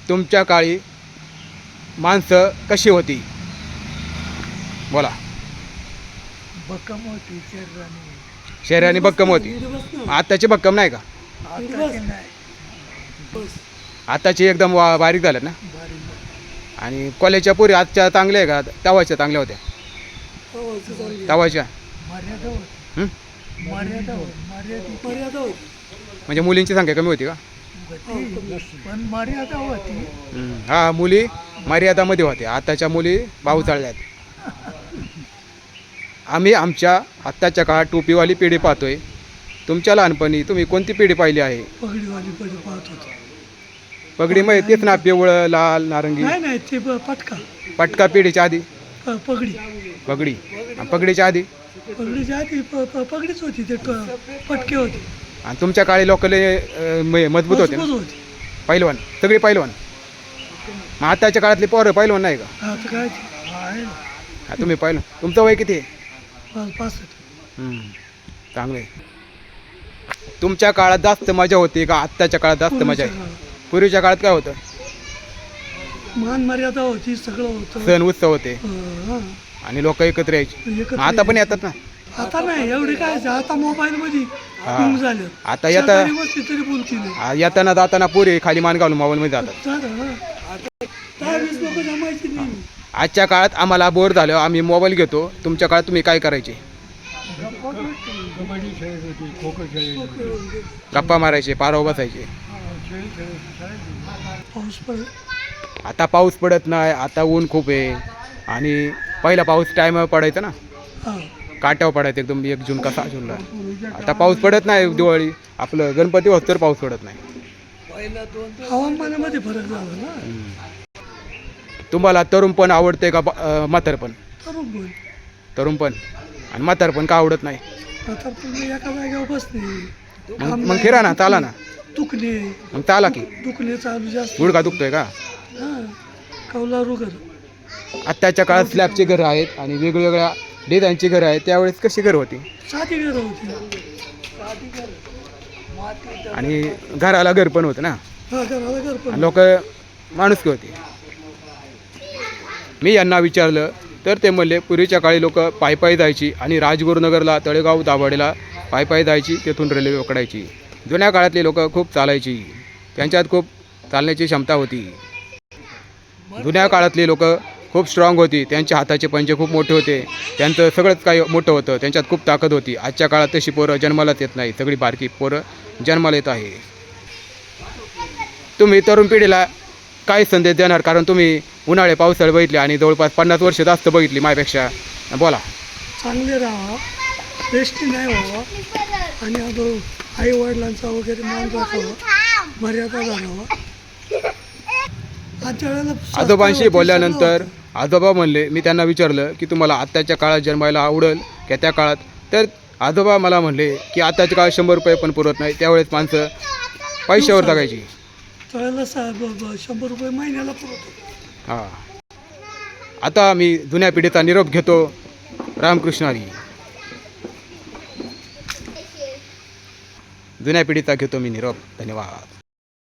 तुमच्या काळी माणसं कशी होती बोला. भक्कम होती शहराने भक्कम होती. आताची भक्कम नाही का? आताची एकदम बारीक झाल्यात ना. आणि कॉलेजच्या पोरी आजच्या चांगल्या आहे का तवाच्या चांगल्या होत्या? तवाच्या म्हणजे मुलींची संख्या कमी होती का? पण मर्यादा होती. हा, मुली मर्यादामध्ये होत्या. आताच्या मुली पावसाळ्यात. आम्ही आमच्या आत्ताच्या काळात टोपीवाली पिढी पाहतोय. तुमच्या लहानपणी तुम्ही कोणती पिढी पाहिली आहे? पगडीवाली पिढी पाहत होतो. पगडी मग तेच ना, पिवळं लाल नारंगी. नाही ते पटका पटका पिढीच्या आधी पगडी पगडी. पगडीच्या आधी पगडीच्या आधी पगडीच होती. ते पटके होते. आणि तुमच्या काळी लोकले मजबूत होते ना, पैलवान सगळे पैलवान. मग आताच्या काळातले पोरं पैलवान नाही का? आता काय आहे ना. हा, तुम्ही पैलवान. तुमचं वय किती आहे? 65. चांगलं आहे. तुमच्या काळात जास्त मजा होती का आत्ताच्या काळात जास्त मजा आहे? पूर्वीच्या काळात काय होतं? मान मर्यादा होती, सगळं होतं. सण उत्सव होते हां. आणि लोक एकत्र यायचे. एकत्र आता पण येतात ना. आता नाही एवढे काय, आता मोबाईल मध्ये हा. झालं. आता येता तरी बोलतील. येताना जाताना पोरी खाली मान घालून मोबाईलमध्ये जातात. 10-20 लोक जमायची नाही. आजच्या काळात आम्हाला बोर झालं, आम्ही मोबाईल घेतो. तुमच्या काळात तुम्ही काय करायचे? कबड्डी खेळत होती, खो खो खेळत होती, गप्पा मारायचे, पारावर बसायचे. पाऊस पडत. आता पाऊस पडत नाही. आता ऊन खूप आहे. आणि पहिला पाऊस टाईम पडायचा ना, काट्यावर पडायचं एकदम 1 जून का 6 जूनला. आता पाऊस पडत नाही. दिवाळी आपलं गणपती होत तर पाऊस पडत नाही. हवामानामध्ये फरक झाला ना. तुम्हाला तरुणपण आवडते का म्हातारपण? तरुणपण. आणि म्हातारपण का आवडत नाही? आता तुम्ही एका जागेवर बसते. मग फिरा ना, चाला ना. दुखणे. मग चाला की. दुखणे चालू जास्त. गुडघा दुखतोय का? कौला रुगर. आत्ताच्या काळात स्लॅबची घरं आहेत आणि वेगवेगळ्या डिझाईनची घरं आहेत. त्यावेळेस कशी घरं होती? साधी घरं होती. आणि घराला घर पण होतं ना. घराला घर पण. लोक माणुसकी होती. मी यांना विचारलं तर ते म्हणले पूर्वीच्या काळी लोक पायी जायची आणि राजगुरुनगरला, तळेगाव, दाभाडेला पायी जायची. तेथून रेल्वे पकडायची. जुन्या काळातली लोक खूप चालायची. त्यांच्यात खूप चालण्याची क्षमता होती. जुन्या काळातली लोक खूप स्ट्रॉंग होती. त्यांच्या हाताचे पंजे खूप मोठे होते. त्यांचं सगळंच काही मोठं होतं. त्यांच्यात खूप ताकद होती. आजच्या काळात तशी पोरं जन्मालाच येत नाही. सगळी बारकी पोरं जन्माला येत आहे. तुम्ही तरुण पिढीला काय संदेश देणार? कारण तुम्ही उन्हाळे पावसाळे बघितले आणि जवळपास 50 वर्ष जास्त बघितली माझ्यापेक्षा. बोला. चांगले राहा, बेस्टी नाही व्हावा आणि आई वडिलांचा वगैरे मान राखावा, मर्यादा धरावा. आजोबांशी बोलल्यानंतर आजोबा म्हणले, मी त्यांना विचारलं की तुम्हाला आत्ताच्या काळात जन्मायला आवडेल की त्या काळात? तर आजोबा मला म्हणले की आत्ताच्या काळात 100 रुपये पण पुरत नाही. त्यावेळेस माणसं पैशावर जगायची. 100 रुपये महिन्याला पुरवतो. हां. आता मी जुन्या पिढीचा निरोप घेतो. रामकृष्ण हरी. जुन्या पिढीचा घेतो मी निरोप. धन्यवाद.